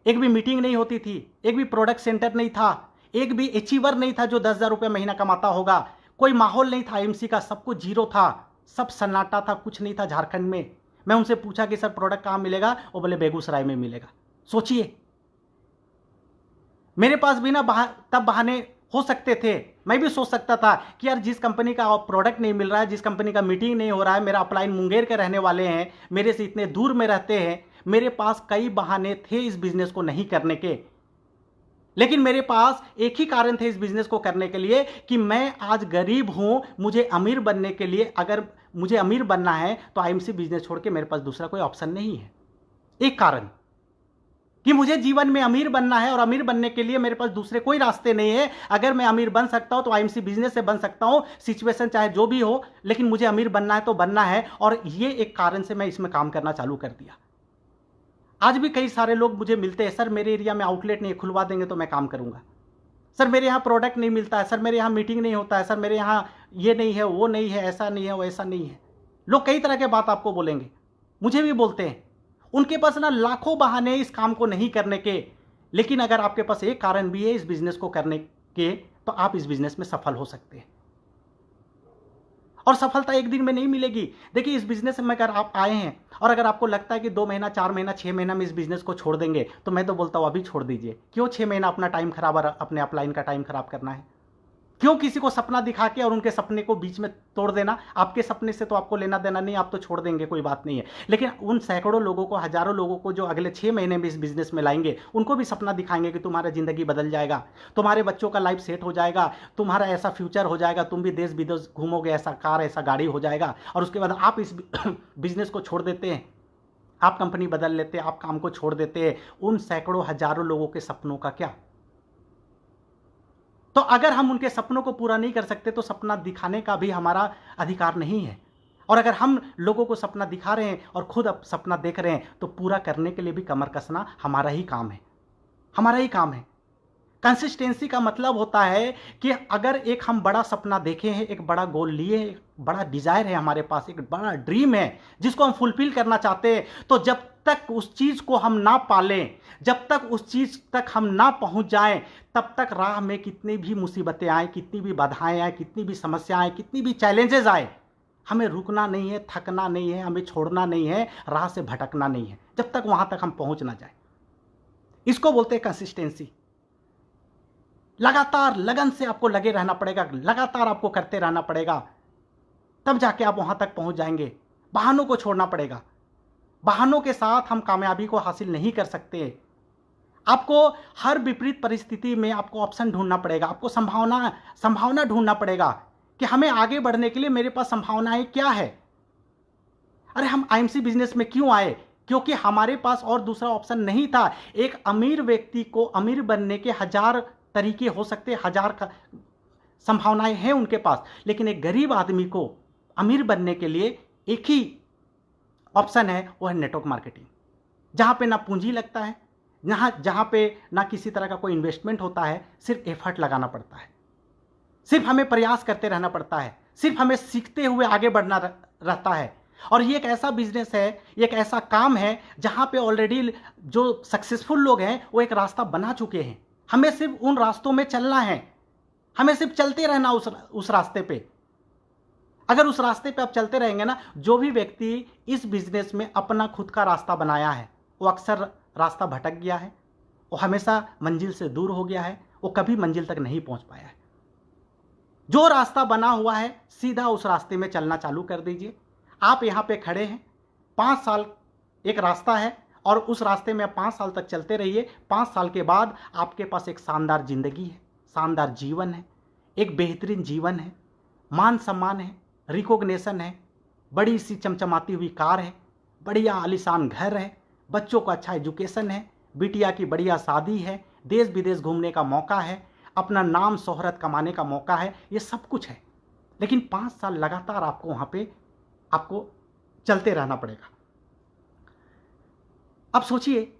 एक भी मीटिंग नहीं होती थी, एक भी प्रोडक्ट सेंटर नहीं था, एक भी अचीवर नहीं था जो 10,000 रुपये महीना कमाता होगा, कोई माहौल नहीं था आईएमसी का, सब कुछ जीरो था, सब सन्नाटा था, कुछ नहीं था झारखंड में। मैं उनसे पूछा कि सर प्रोडक्ट कहाँ मिलेगा, वो बोले बेगूसराय में मिलेगा। सोचिए, मेरे पास भी ना तब बहाने हो सकते थे। मैं भी सोच सकता था कि यार जिस कंपनी का प्रोडक्ट नहीं मिल रहा है, जिस कंपनी का मीटिंग नहीं हो रहा है, मेरा अपलाइन मुंगेर के रहने वाले हैं, मेरे से इतने दूर में रहते हैं, मेरे पास कई बहाने थे इस बिजनेस को नहीं करने के, लेकिन मेरे पास एक ही कारण थे इस बिजनेस को करने के लिए कि मैं आज गरीब हूं। मुझे अमीर बनने के लिए, अगर मुझे अमीर बनना है तो आईएमसी बिजनेस छोड़ के मेरे पास दूसरा कोई ऑप्शन नहीं है। एक कारण कि मुझे जीवन में अमीर बनना है और अमीर बनने के लिए मेरे पास दूसरे कोई रास्ते नहीं है। अगर मैं अमीर बन सकता हूं तो आईएमसी बिजनेस से बन सकता हूं, सिचुएशन चाहे जो भी हो, लेकिन मुझे अमीर बनना है तो बनना है। और ये एक कारण से मैं इसमें काम करना चालू कर दिया। आज भी कई सारे लोग मुझे मिलते हैं, सर मेरे एरिया में आउटलेट नहीं, खुलवा देंगे तो मैं काम करूंगा। सर मेरे यहाँ प्रोडक्ट नहीं मिलता है, सर मेरे यहाँ मीटिंग नहीं होता है, सर मेरे यहाँ ये नहीं है, वो नहीं है, ऐसा नहीं है, वैसा नहीं है। लोग कई तरह के बात आपको बोलेंगे, मुझे भी बोलते हैं। उनके पास ना लाखों बहाने इस काम को नहीं करने के, लेकिन अगर आपके पास एक कारण भी है इस बिजनेस को करने के, तो आप इस बिजनेस में सफल हो सकते हैं। और सफलता एक दिन में नहीं मिलेगी। देखिए, इस बिजनेस में अगर आप आए हैं और अगर आपको लगता है कि 2 महीना, 4 महीना, 6 महीना में इस बिजनेस को छोड़ देंगे, तो मैं तो बोलता हूं अभी छोड़ दीजिए। क्यों 6 महीना अपना टाइम खराब और अपने अपलाइन का टाइम खराब करना है? क्यों किसी को सपना दिखा के और उनके सपने को बीच में तोड़ देना? आपके सपने से तो आपको लेना देना नहीं, आप तो छोड़ देंगे, कोई बात नहीं है। लेकिन उन सैकड़ों लोगों को, हजारों लोगों को जो अगले 6 महीने में इस बिजनेस में लाएंगे, उनको भी सपना दिखाएंगे कि तुम्हारा जिंदगी बदल जाएगा, तुम्हारे बच्चों का लाइफ सेट हो जाएगा, तुम्हारा ऐसा फ्यूचर हो जाएगा, तुम भी देश विदेश घूमोगे, ऐसा कार, ऐसा गाड़ी हो जाएगा। और उसके बाद आप इस बिजनेस को छोड़ देते हैं, आप कंपनी बदल लेते हैं, आप काम को छोड़ देते हैं। उन सैकड़ों हजारों लोगों के सपनों का क्या? तो अगर हम उनके सपनों को पूरा नहीं कर सकते तो सपना दिखाने का भी हमारा अधिकार नहीं है। और अगर हम लोगों को सपना दिखा रहे हैं और खुद अब सपना देख रहे हैं, तो पूरा करने के लिए भी कमर कसना हमारा ही काम है, हमारा ही काम है। कंसिस्टेंसी का मतलब होता है कि अगर एक हम बड़ा सपना देखे हैं, एक बड़ा गोल लिए, एक बड़ा डिजायर है हमारे पास, एक बड़ा ड्रीम है जिसको हम फुलफिल करना चाहते हैं, तो जब तक उस चीज को हम ना पालें, जब तक उस चीज तक हम ना पहुंच जाएं, तब तक राह में कितनी भी मुसीबतें आए, कितनी भी बाधाएं आए, कितनी भी समस्याएं आए, कितनी भी चैलेंजेस आए, हमें रुकना नहीं है, थकना नहीं है, हमें छोड़ना नहीं है, राह से भटकना नहीं है, जब तक वहां तक हम पहुंच ना जाए। इसको बोलते हैं कंसिस्टेंसी। लगातार लगन से आपको लगे रहना पड़ेगा, लगातार आपको करते रहना पड़ेगा, तब जाके आप वहां तक पहुंच जाएंगे। बहानों को छोड़ना पड़ेगा। बहानों के साथ हम कामयाबी को हासिल नहीं कर सकते। आपको हर विपरीत परिस्थिति में आपको ऑप्शन ढूंढना पड़ेगा, आपको संभावना ढूंढना पड़ेगा कि हमें आगे बढ़ने के लिए मेरे पास संभावनाएं क्या है। अरे हम आईएमसी बिजनेस में क्यों आए? क्योंकि हमारे पास और दूसरा ऑप्शन नहीं था। एक अमीर व्यक्ति को अमीर बनने के 1000 तरीके हो सकते, 1000 संभावनाएं हैं उनके पास, लेकिन एक गरीब आदमी को अमीर बनने के लिए एक ही ऑप्शन है, वो है नेटवर्क मार्केटिंग, जहां पे ना पूंजी लगता है, जहां पे ना किसी तरह का कोई इन्वेस्टमेंट होता है, सिर्फ एफर्ट लगाना पड़ता है, सिर्फ हमें प्रयास करते रहना पड़ता है, सिर्फ हमें सीखते हुए आगे बढ़ना रहता है। और ये एक ऐसा बिजनेस है, ये एक ऐसा काम है जहां पे ऑलरेडी जो सक्सेसफुल लोग हैं वो एक रास्ता बना चुके हैं। हमें सिर्फ उन रास्तों में चलना है, हमें सिर्फ चलते रहना उस रास्ते पे। अगर उस रास्ते पे आप चलते रहेंगे ना, जो भी व्यक्ति इस बिजनेस में अपना खुद का रास्ता बनाया है वो अक्सर रास्ता भटक गया है, वो हमेशा मंजिल से दूर हो गया है, वो कभी मंजिल तक नहीं पहुंच पाया है। जो रास्ता बना हुआ है सीधा उस रास्ते में चलना चालू कर दीजिए। आप यहाँ पे खड़े हैं, 5 साल एक रास्ता है और उस रास्ते में 5 साल तक चलते रहिए। 5 साल के बाद आपके पास एक शानदार जिंदगी है, शानदार जीवन है, एक बेहतरीन जीवन है, मान सम्मान है, रिकॉग्निशन है, बड़ी सी चमचमाती हुई कार है, बढ़िया आलीशान घर है, बच्चों को अच्छा एजुकेशन है, बिटिया की बढ़िया शादी है, देश विदेश घूमने का मौका है, अपना नाम शोहरत कमाने का मौका है, ये सब कुछ है। लेकिन 5 साल लगातार आपको वहां पे आपको चलते रहना पड़ेगा। अब सोचिए,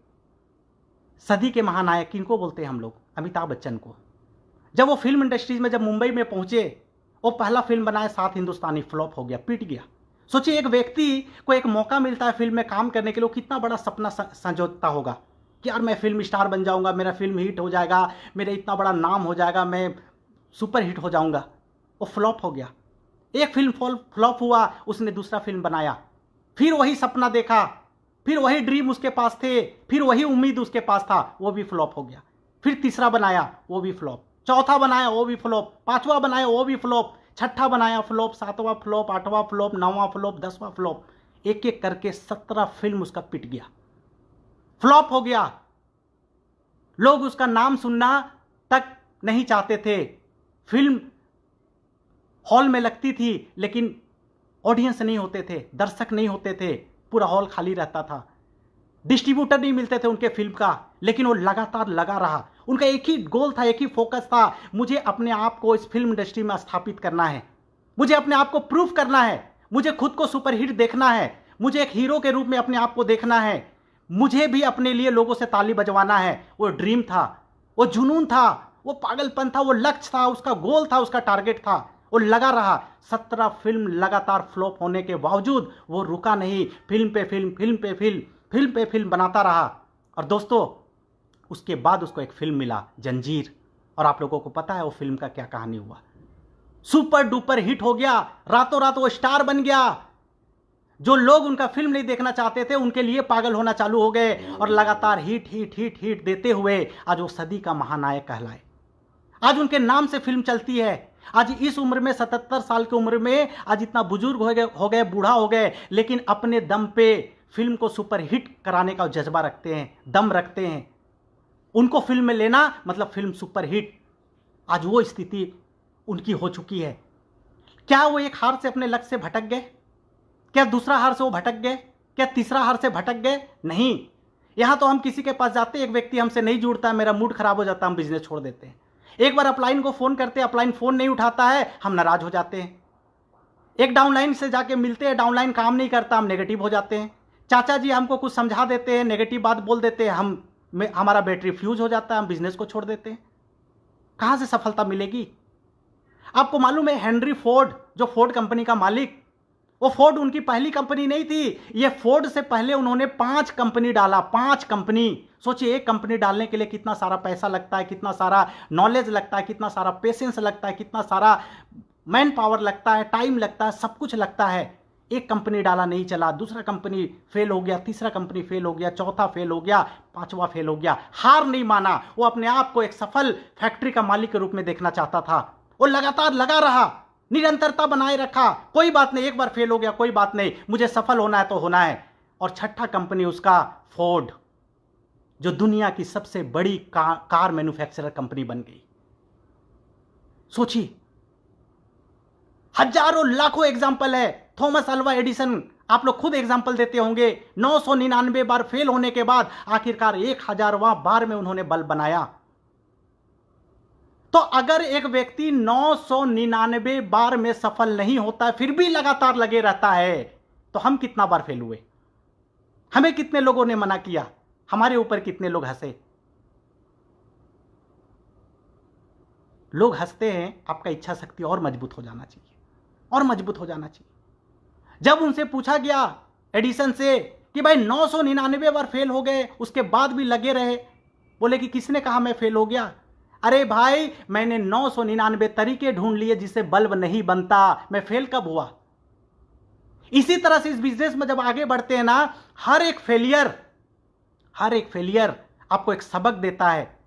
सदी के महानायक किनको बोलते हैं हम लोग? अमिताभ बच्चन को। जब वो फिल्म इंडस्ट्रीज में जब मुंबई में पहुंचे, वो पहला फिल्म बनाया 7 हिंदुस्तानी, फ्लॉप हो गया, पिट गया। सोचिए, एक व्यक्ति को एक मौका मिलता है फिल्म में काम करने के लिए, कितना बड़ा सपना संजोता होगा कि यार मैं फिल्म स्टार बन जाऊंगा, मेरा फिल्म हिट हो जाएगा, मेरा इतना बड़ा नाम हो जाएगा, मैं सुपर हिट हो जाऊंगा। वो फ्लॉप हो गया। एक फिल्म फ्लॉप हुआ, उसने दूसरा फिल्म बनाया, फिर वही सपना देखा, फिर वही ड्रीम उसके पास थे, फिर वही उम्मीद उसके पास था, वो भी फ्लॉप हो गया। फिर तीसरा बनाया, वो भी फ्लॉप, चौथा बनाया, वो भी फ्लॉप, 5वां बनाया, वो भी फ्लॉप, 6ठा बनाया, फ्लॉप, 7वां फ्लॉप, 8वां फ्लॉप, 9वां फ्लॉप, 10वां फ्लॉप, एक एक करके 17 फिल्म उसका पिट गया, फ्लॉप हो गया। लोग उसका नाम सुनना तक नहीं चाहते थे। फिल्म हॉल में लगती थी लेकिन ऑडियंस नहीं होते थे, दर्शक नहीं होते थे, पूरा हॉल खाली रहता था, डिस्ट्रीब्यूटर नहीं मिलते थे उनके फिल्म का, लेकिन वो लगातार लगा रहा। उनका एक ही गोल था, एक ही फोकस था, मुझे अपने आप को इस फिल्म इंडस्ट्री में स्थापित करना है, मुझे अपने आप को प्रूफ करना है, मुझे खुद को सुपरहिट देखना है, मुझे एक हीरो के रूप में अपने आप को देखना है, मुझे भी अपने लिए लोगों से ताली बजवाना है। वो ड्रीम था, वो जुनून था, वो पागलपन था, वो लक्ष्य था, उसका गोल था, उसका टारगेट था। वो लगा रहा। 17 फिल्म लगातार फ्लॉप होने के बावजूद वो रुका नहीं, फिल्म पे फिल्म, फिल्म पे फिल्म, फिल्म पे फिल्म बनाता रहा। और दोस्तों, उसके बाद उसको एक फिल्म मिला, जंजीर, और आप लोगों को पता है वो फिल्म का क्या कहानी हुआ। सुपर डुपर हिट हो गया, रातों रात वो स्टार बन गया। जो लोग उनका फिल्म नहीं देखना चाहते थे उनके लिए पागल होना चालू हो गए, और लगातार हिट हिट हिट हिट देते हुए आज वो सदी का महानायक कहलाए। आज उनके नाम से फिल्म चलती है। आज इस उम्र में, 77 साल की उम्र में, आज इतना बुजुर्ग हो गए, बूढ़ा हो गए, लेकिन अपने दम पे फिल्म को सुपर हिट कराने का जज्बा रखते हैं, दम रखते हैं। उनको फिल्म में लेना मतलब फिल्म सुपर हिट। आज वो स्थिति उनकी हो चुकी है। क्या वो एक हार से अपने लक्ष्य से भटक गए? क्या दूसरा हार से वो भटक गए? क्या तीसरा हार से भटक गए? नहीं। यहां तो हम किसी के पास जाते हैं, एक व्यक्ति हमसे नहीं जुड़ता है, मेरा मूड खराब हो जाता है, हम बिजनेस छोड़ देते हैं। एक बार अपलाइन को फोन करते हैं, अपलाइन फोन नहीं उठाता है, हम नाराज हो जाते हैं। एक डाउनलाइन से जाके मिलते हैं, डाउनलाइन काम नहीं करता, हम नेगेटिव हो जाते हैं। चाचा जी हमको कुछ समझा देते हैं, नेगेटिव बात बोल देते हैं, हमारा बैटरी फ्यूज हो जाता है, हम बिजनेस को छोड़ देते हैं। कहां से सफलता मिलेगी? आपको मालूम है, हेनरी फोर्ड, जो फोर्ड कंपनी का मालिक, वो फोर्ड उनकी पहली कंपनी नहीं थी। ये फोर्ड से पहले उन्होंने 5 कंपनी डाला, 5 कंपनी। सोचिए, एक कंपनी डालने के लिए कितना सारा पैसा लगता है, कितना सारा नॉलेज लगता है, कितना सारा पेशेंस लगता है, कितना सारा मैन पावर लगता है, टाइम लगता है, सब कुछ लगता है। एक कंपनी डाला नहीं चला, दूसरा कंपनी फेल हो गया, तीसरा कंपनी फेल हो गया, चौथा फेल हो गया, पांचवा फेल हो गया। हार नहीं माना, वो अपने आप को एक सफल फैक्ट्री का मालिक के रूप में देखना चाहता था। वो लगातार लगा रहा, निरंतरता बनाए रखा। कोई बात नहीं, एक बार फेल हो गया, कोई बात नहीं, मुझे सफल होना है तो होना है। और छठा कंपनी उसका फोर्ड, जो दुनिया की सबसे बड़ी कार मैन्युफैक्चरर कंपनी बन गई। सोचिए, हजारों लाखों एग्जाम्पल है। थॉमस अल्वा एडिसन, आप लोग खुद एग्जाम्पल देते होंगे, 999 बार फेल होने के बाद आखिरकार 1000वां बार में उन्होंने बल्ब बनाया। तो अगर एक व्यक्ति 999 बार में सफल नहीं होता है, फिर भी लगातार लगे रहता है, तो हम कितना बार फेल हुए? हमें कितने लोगों ने मना किया? हमारे ऊपर कितने लोग हंसे? लोग हंसते हैं, आपका इच्छा शक्ति और मजबूत हो जाना चाहिए, और मजबूत हो जाना चाहिए। जब उनसे पूछा गया एडिसन से कि भाई 999 बार फेल हो गए, उसके बाद भी लगे रहे, बोले कि किसने कहा मैं फेल हो गया? अरे भाई, मैंने 999 तरीके ढूंढ लिए जिससे बल्ब नहीं बनता, मैं फेल कब हुआ? इसी तरह से इस बिजनेस में जब आगे बढ़ते हैं ना, हर एक फेलियर आपको एक सबक देता है,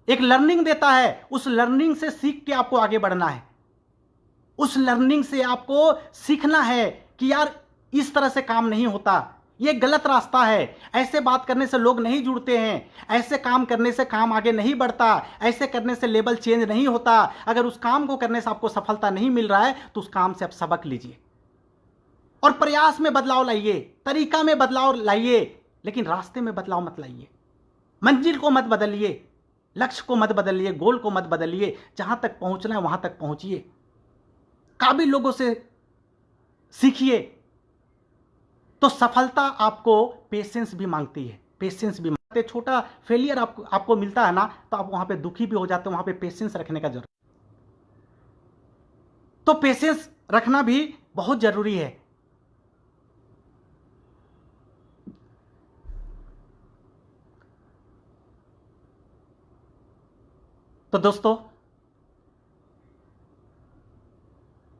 एक लर्निंग देता है। उस लर्निंग से सीख के आपको आगे बढ़ना है। उस लर्निंग से आपको सीखना है कि यार इस तरह से काम नहीं होता, ये गलत रास्ता है, ऐसे बात करने से लोग नहीं जुड़ते हैं, ऐसे काम करने से काम आगे नहीं बढ़ता, ऐसे करने से लेवल चेंज नहीं होता। अगर उस काम को करने से आपको सफलता नहीं मिल रहा है तो उस काम से आप सबक लीजिए और प्रयास में बदलाव लाइए, तरीका में बदलाव लाइए, लेकिन रास्ते में बदलाव मत लाइए। मंजिल को मत बदलिए, लक्ष्य को मत बदलिए, गोल को मत बदलिए। जहां तक पहुंचना है वहां तक पहुंचिए। काबिल लोगों से सीखिए। तो सफलता आपको पेशेंस भी मांगती है, पेशेंस भी मांगते। छोटा फेलियर आपको मिलता है ना, तो आप वहां पे दुखी भी हो जाते हैं, वहां पे पेशेंस रखने का जरूरत। तो पेशेंस रखना भी बहुत जरूरी है। तो दोस्तों,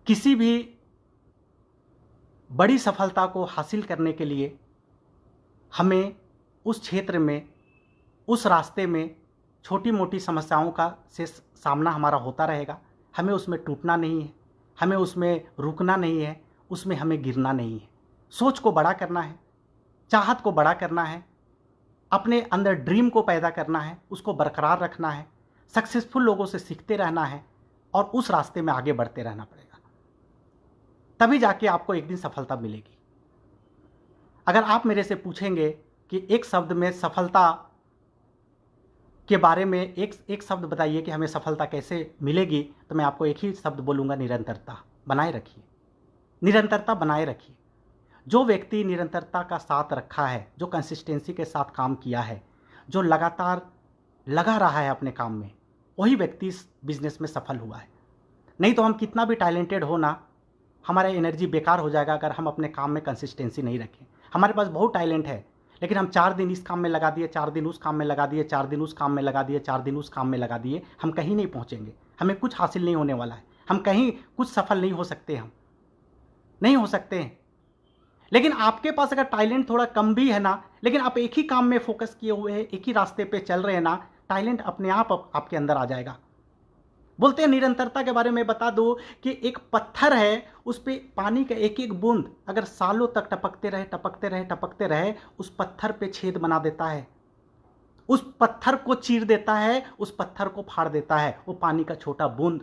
किसी भी बड़ी सफलता को हासिल करने के लिए हमें उस क्षेत्र में, उस रास्ते में छोटी मोटी समस्याओं का से सामना हमारा होता रहेगा। हमें उसमें टूटना नहीं है, हमें उसमें रुकना नहीं है, उसमें हमें गिरना नहीं है। सोच को बड़ा करना है, चाहत को बड़ा करना है, अपने अंदर ड्रीम को पैदा करना है, उसको बरकरार रखना है, सक्सेसफुल लोगों से सीखते रहना है और उस रास्ते में आगे बढ़ते रहना पड़ेगा। तभी जाके आपको एक दिन सफलता मिलेगी। अगर आप मेरे से पूछेंगे कि एक शब्द में सफलता के बारे में एक शब्द बताइए कि हमें सफलता कैसे मिलेगी, तो मैं आपको एक ही शब्द बोलूँगा, निरंतरता बनाए रखिए। निरंतरता बनाए रखिए। जो व्यक्ति निरंतरता का साथ रखा है, जो कंसिस्टेंसी के साथ काम किया है, जो लगातार लगा रहा है अपने काम में, वही व्यक्ति इस बिजनेस में सफल हुआ है। नहीं तो हम कितना भी टैलेंटेड हो ना, हमारा एनर्जी बेकार हो जाएगा अगर हम अपने काम में कंसिस्टेंसी नहीं रखें। हमारे पास बहुत टैलेंट है, लेकिन हम 4 दिन इस काम में लगा दिए, 4 दिन उस काम में लगा दिए, 4 दिन उस काम में लगा दिए, 4 दिन उस काम में लगा दिए, हम कहीं नहीं पहुंचेंगे। हमें कुछ हासिल नहीं होने वाला है, हम कहीं कुछ सफल नहीं हो सकते, हम नहीं हो सकते हैं। लेकिन आपके पास अगर टैलेंट थोड़ा कम भी है ना, लेकिन आप एक ही काम में फोकस किए हुए हैं, एक ही रास्ते पे चल रहे हैं ना, टैलेंट अपने आप आपके अंदर आ जाएगा। बोलते हैं निरंतरता के बारे में बता दो कि एक पत्थर है, उस पे पानी का एक एक बूंद अगर सालों तक टपकते रहे टपकते रहे टपकते रहे, उस पत्थर पे छेद बना देता है, उस पत्थर को चीर देता है, उस पत्थर को फाड़ देता है। वो पानी का छोटा बूंद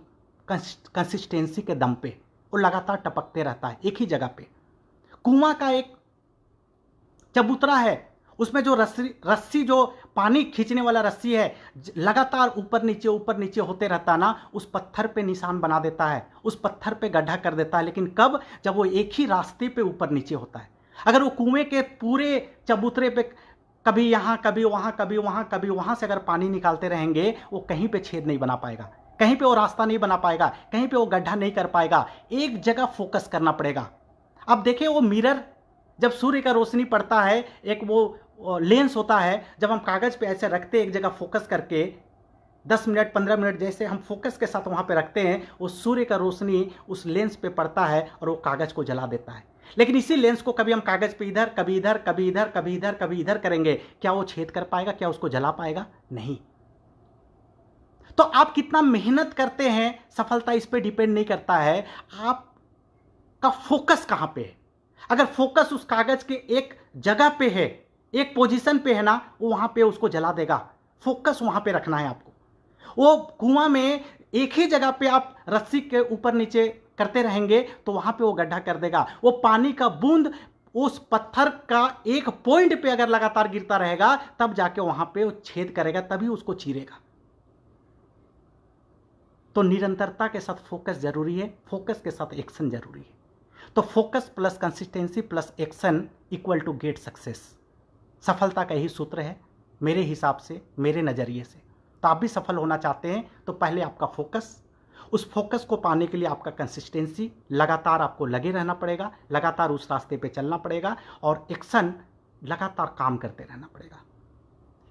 कंसिस्टेंसी के दम पे वो लगातार टपकते रहता है एक ही जगह पे। कुआं का एक चबूतरा है, उसमें जो रस्सी जो पानी खींचने वाला रस्सी है, लगातार ऊपर नीचे होते रहता ना, उस पत्थर पे निशान बना देता है, उस पत्थर पे गड्ढा कर देता है। लेकिन कब? जब वो एक ही रास्ते पे ऊपर नीचे होता है। अगर वो कुएं के पूरे चबूतरे पे कभी यहाँ कभी वहाँ कभी वहाँ कभी वहाँ से अगर पानी निकालते रहेंगे, वो कहीं पे छेद नहीं बना पाएगा, कहीं पे वो रास्ता नहीं बना पाएगा, कहीं पे वो गड्ढा नहीं कर पाएगा। एक जगह फोकस करना पड़ेगा। अब देखिए, वो मिरर जब सूर्य का रोशनी पड़ता है, एक वो लेंस होता है, जब हम कागज पे ऐसे रखते एक जगह फोकस करके, 10 मिनट 15 मिनट जैसे हम फोकस के साथ वहाँ पे रखते हैं, वो सूर्य का रोशनी उस लेंस पे पड़ता है और वो कागज़ को जला देता है। लेकिन इसी लेंस को कभी हम कागज़ पे इधर, कभी इधर, कभी इधर, कभी इधर, कभी इधर करेंगे, क्या वो छेद कर पाएगा? क्या उसको जला पाएगा? नहीं। तो आप कितना मेहनत करते हैं, सफलता इस पे डिपेंड नहीं करता है, आपका फोकस कहाँ पे है। अगर फोकस उस कागज़ के एक जगह पे है, एक पोजीशन पे है ना, वो वहाँ पे उसको जला देगा। फोकस वहाँ पे रखना है आपको। वो कुआं में एक ही जगह पे आप रस्सी के ऊपर नीचे करते रहेंगे तो वहाँ पे वो गड्ढा कर देगा। वो पानी का बूंद उस पत्थर का एक पॉइंट पे अगर लगातार गिरता रहेगा, तब जाके वहाँ पे वो छेद करेगा, तभी उसको चीरेगा। तो निरंतरता के साथ फोकस जरूरी है, फोकस के साथ एक्शन जरूरी है। तो focus plus consistency plus action equal to get success. सफलता का यही सूत्र है मेरे हिसाब से, मेरे नज़रिए से। तो आप भी सफल होना चाहते हैं तो पहले आपका फोकस, उस फोकस को पाने के लिए आपका कंसिस्टेंसी, लगातार आपको लगे रहना पड़ेगा, लगातार उस रास्ते पे चलना पड़ेगा, और एक्शन, लगातार काम करते रहना पड़ेगा।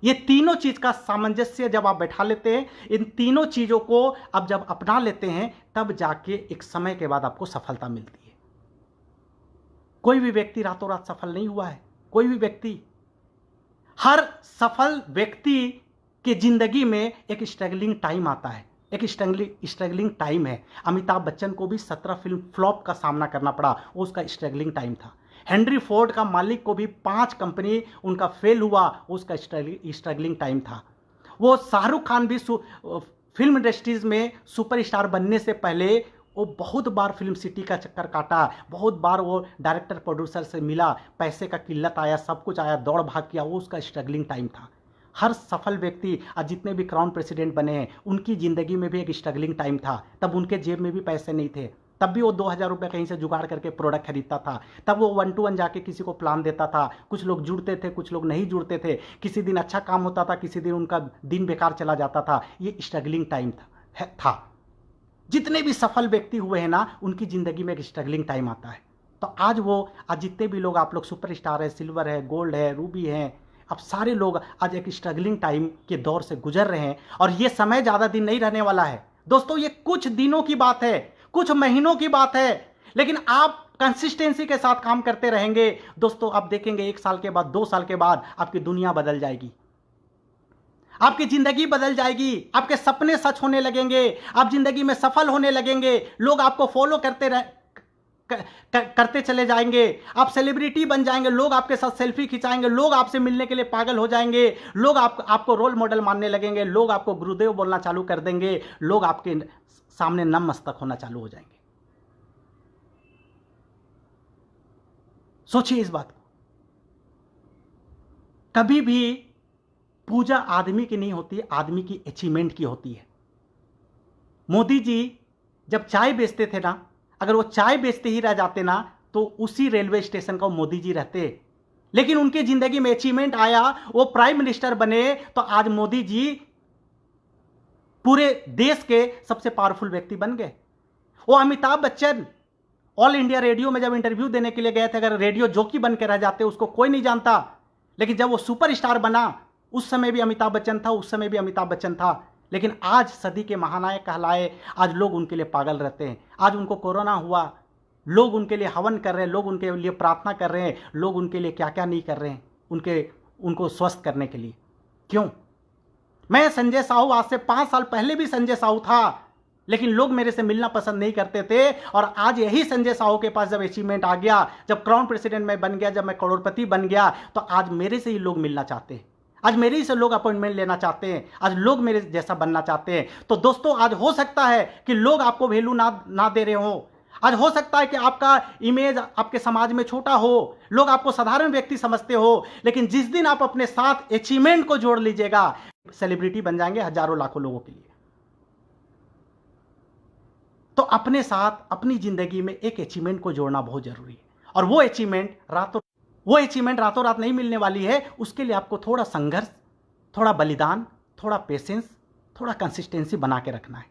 ये तीनों चीज का सामंजस्य जब आप बैठा लेते हैं, इन तीनों चीजों को आप जब अपना लेते हैं, तब जाके एक समय के बाद आपको सफलता मिलती है। कोई भी व्यक्ति रातों रात सफल नहीं हुआ है, कोई भी व्यक्ति। हर सफल व्यक्ति की जिंदगी में एक स्ट्रगलिंग टाइम आता है, एक स्ट्रगलिंग टाइम है। अमिताभ बच्चन को भी 17 फिल्म फ्लॉप का सामना करना पड़ा, वो उसका स्ट्रगलिंग टाइम था। हेनरी फोर्ड का मालिक को भी 5 कंपनी उनका फेल हुआ, उसका स्ट्रगलिंग टाइम था। वो शाहरुख खान भी फिल्म इंडस्ट्रीज में सुपरस्टार बनने से पहले वो बहुत बार फिल्म सिटी का चक्कर काटा, बहुत बार वो डायरेक्टर प्रोड्यूसर से मिला, पैसे का किल्लत आया, सब कुछ आया, दौड़ भाग किया, वो उसका स्ट्रगलिंग टाइम था। हर सफल व्यक्ति, आज जितने भी क्राउन प्रेसिडेंट बने हैं, उनकी ज़िंदगी में भी एक स्ट्रगलिंग टाइम था। तब उनके जेब में भी पैसे नहीं थे, तब भी वो 2000 रुपये कहीं से जुगाड़ करके प्रोडक्ट खरीदता था। तब वो 1 to 1 जाके किसी को प्लान देता था। कुछ लोग जुड़ते थे, कुछ लोग नहीं जुड़ते थे। किसी दिन अच्छा काम होता था, किसी दिन उनका दिन बेकार चला जाता था। ये स्ट्रगलिंग टाइम था। जितने भी सफल व्यक्ति हुए हैं ना, उनकी ज़िंदगी में एक स्ट्रगलिंग टाइम आता है। तो आज जितने भी लोग, आप लोग सुपरस्टार है, सिल्वर है, गोल्ड है, रूबी हैं, अब सारे लोग आज एक स्ट्रगलिंग टाइम के दौर से गुजर रहे हैं। और ये समय ज़्यादा दिन नहीं रहने वाला है दोस्तों, ये कुछ दिनों की बात है, कुछ महीनों की बात है। लेकिन आप कंसिस्टेंसी के साथ काम करते रहेंगे दोस्तों, आप देखेंगे 1 साल के बाद, 2 साल के बाद आपकी दुनिया बदल जाएगी, आपकी जिंदगी बदल जाएगी, आपके सपने सच होने लगेंगे, आप जिंदगी में सफल होने लगेंगे, लोग आपको फॉलो करते चले जाएंगे, आप सेलिब्रिटी बन जाएंगे, लोग आपके साथ सेल्फी खिंचाएंगे, लोग आपसे मिलने के लिए पागल हो जाएंगे, लोग आपको रोल मॉडल मानने लगेंगे, लोग आपको गुरुदेव बोलना चालू कर देंगे, लोग आपके सामने नतमस्तक होना चालू हो जाएंगे। सोचिए इस बात को। कभी भी पूजा आदमी की नहीं होती, आदमी की अचीवमेंट की होती है। मोदी जी जब चाय बेचते थे ना, अगर वो चाय बेचते ही रह जाते ना, तो उसी रेलवे स्टेशन का मोदी जी रहते। लेकिन उनकी जिंदगी में अचीवमेंट आया, वो प्राइम मिनिस्टर बने, तो आज मोदी जी पूरे देश के सबसे पावरफुल व्यक्ति बन गए। वो Amitabh Bachchan all India radio में जब इंटरव्यू देने के लिए गए थे, अगर रेडियो जॉकी बन के रह जाते, उसको कोई नहीं जानता। लेकिन जब वो सुपरस्टार बना, उस समय भी अमिताभ बच्चन था, उस समय भी अमिताभ बच्चन था। लेकिन आज सदी के महानायक कहलाए, आज लोग उनके लिए पागल रहते हैं। आज उनको कोरोना हुआ, लोग उनके लिए हवन कर रहे हैं, लोग उनके लिए प्रार्थना कर रहे हैं, लोग उनके लिए क्या क्या नहीं कर रहे हैं उनको स्वस्थ करने के लिए। क्यों? मैं संजय साहू, आज से 5 साल पहले भी संजय साहू था, लेकिन लोग मेरे से मिलना पसंद नहीं करते थे। और आज यही संजय साहू के पास जब अचीवमेंट आ गया, जब क्राउन प्रेसिडेंट में बन गया, जब मैं करोड़पति बन गया, तो आज मेरे से ही लोग मिलना चाहते हैं, आज मेरे ही से लोग अपॉइंटमेंट लेना चाहते हैं, आज लोग मेरे जैसा बनना चाहते हैं। तो दोस्तों, आज हो सकता है कि लोग आपको वैल्यू ना दे रहे हो, आज हो सकता है कि आपका इमेज आपके समाज में छोटा हो, लोग आपको साधारण व्यक्ति समझते हो, लेकिन जिस दिन आप अपने साथ अचीवमेंट को जोड़ लीजिएगा, सेलिब्रिटी बन जाएंगे हजारों लाखों लोगों के लिए। तो अपने साथ अपनी जिंदगी में एक अचीवमेंट को जोड़ना बहुत जरूरी है। और वो अचीवमेंट रातों रात नहीं मिलने वाली है। उसके लिए आपको थोड़ा संघर्ष, थोड़ा बलिदान, थोड़ा पेशेंस, थोड़ा कंसिस्टेंसी बना के रखना है।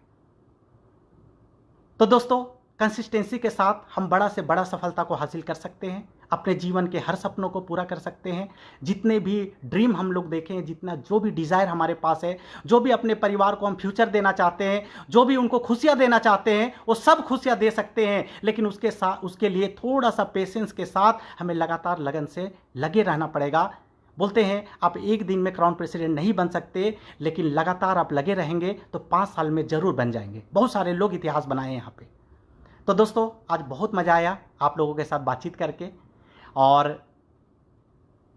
तो दोस्तों, कंसिस्टेंसी के साथ हम बड़ा से बड़ा सफलता को हासिल कर सकते हैं। अपने जीवन के हर सपनों को पूरा कर सकते हैं। जितने भी ड्रीम हम लोग देखे हैं, जितना जो भी डिज़ायर हमारे पास है, जो भी अपने परिवार को हम फ्यूचर देना चाहते हैं, जो भी उनको खुशियाँ देना चाहते हैं, वो सब खुशियाँ दे सकते हैं। लेकिन उसके लिए थोड़ा सा पेशेंस के साथ हमें लगातार लगन से लगे रहना पड़ेगा। बोलते हैं आप एक दिन में क्राउन प्रेसिडेंट नहीं बन सकते, लेकिन लगातार आप लगे रहेंगे तो 5 साल में ज़रूर बन जाएंगे। बहुत सारे लोग इतिहास बनाए हैं यहाँ पे। तो दोस्तों, आज बहुत मज़ा आया आप लोगों के साथ बातचीत करके, और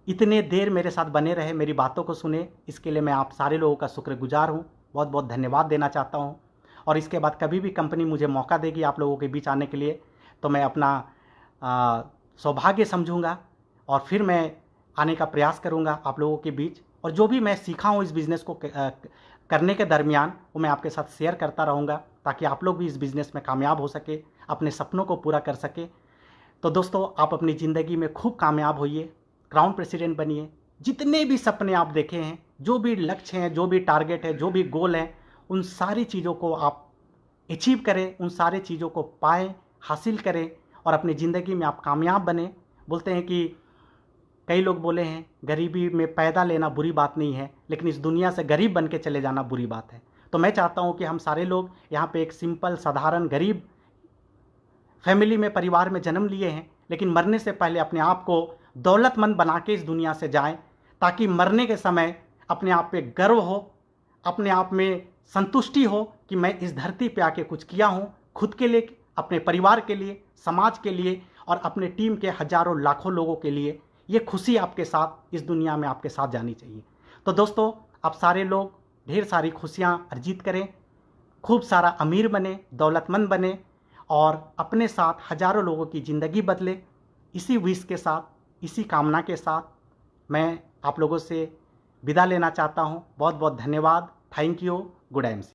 इतने देर मेरे साथ बने रहे, मेरी बातों को सुने, इसके लिए मैं आप सारे लोगों का शुक्रगुजार हूँ। बहुत बहुत धन्यवाद देना चाहता हूँ। और इसके बाद कभी भी कंपनी मुझे मौका देगी आप लोगों के बीच आने के लिए, तो मैं अपना सौभाग्य समझूंगा और फिर मैं आने का प्रयास करूंगा आप लोगों के बीच। और जो भी मैं सीखा हूँ इस बिज़नेस को करने के दरमियान, वो मैं आपके साथ शेयर करता रहूँगा, ताकि आप लोग भी इस बिज़नेस में कामयाब हो सके, अपने सपनों को पूरा कर सके। तो दोस्तों, आप अपनी ज़िंदगी में खूब कामयाब होइए, क्राउन प्रेसिडेंट बनिए। जितने भी सपने आप देखे हैं, जो भी लक्ष्य हैं, जो भी टारगेट है, जो भी गोल हैं, उन सारी चीज़ों को आप अचीव करें, उन सारी चीज़ों को पाएँ, हासिल करें और अपनी ज़िंदगी में आप कामयाब बने। बोलते हैं कि कई लोग बोले हैं गरीबी में पैदा लेना बुरी बात नहीं है, लेकिन इस दुनिया से गरीब बन के चले जाना बुरी बात है। तो मैं चाहता हूँ कि हम सारे लोग यहाँ पे एक सिंपल, साधारण, गरीब फैमिली में, परिवार में जन्म लिए हैं, लेकिन मरने से पहले अपने आप को दौलतमंद बना के इस दुनिया से जाएं, ताकि मरने के समय अपने आप पे गर्व हो, अपने आप में संतुष्टि हो कि मैं इस धरती पे आके कुछ किया हूँ, खुद के लिए, अपने परिवार के लिए, समाज के लिए और अपने टीम के हजारों लाखों लोगों के लिए। ये खुशी आपके साथ इस दुनिया में आपके साथ जानी चाहिए। तो दोस्तों, आप सारे लोग ढेर सारी खुशियाँ अर्जित करें, खूब सारा अमीर बने, दौलतमंद बने और अपने साथ हजारों लोगों की ज़िंदगी बदले। इसी विश के साथ, इसी कामना के साथ मैं आप लोगों से विदा लेना चाहता हूँ। बहुत बहुत धन्यवाद। Thank you. Good AIIMS.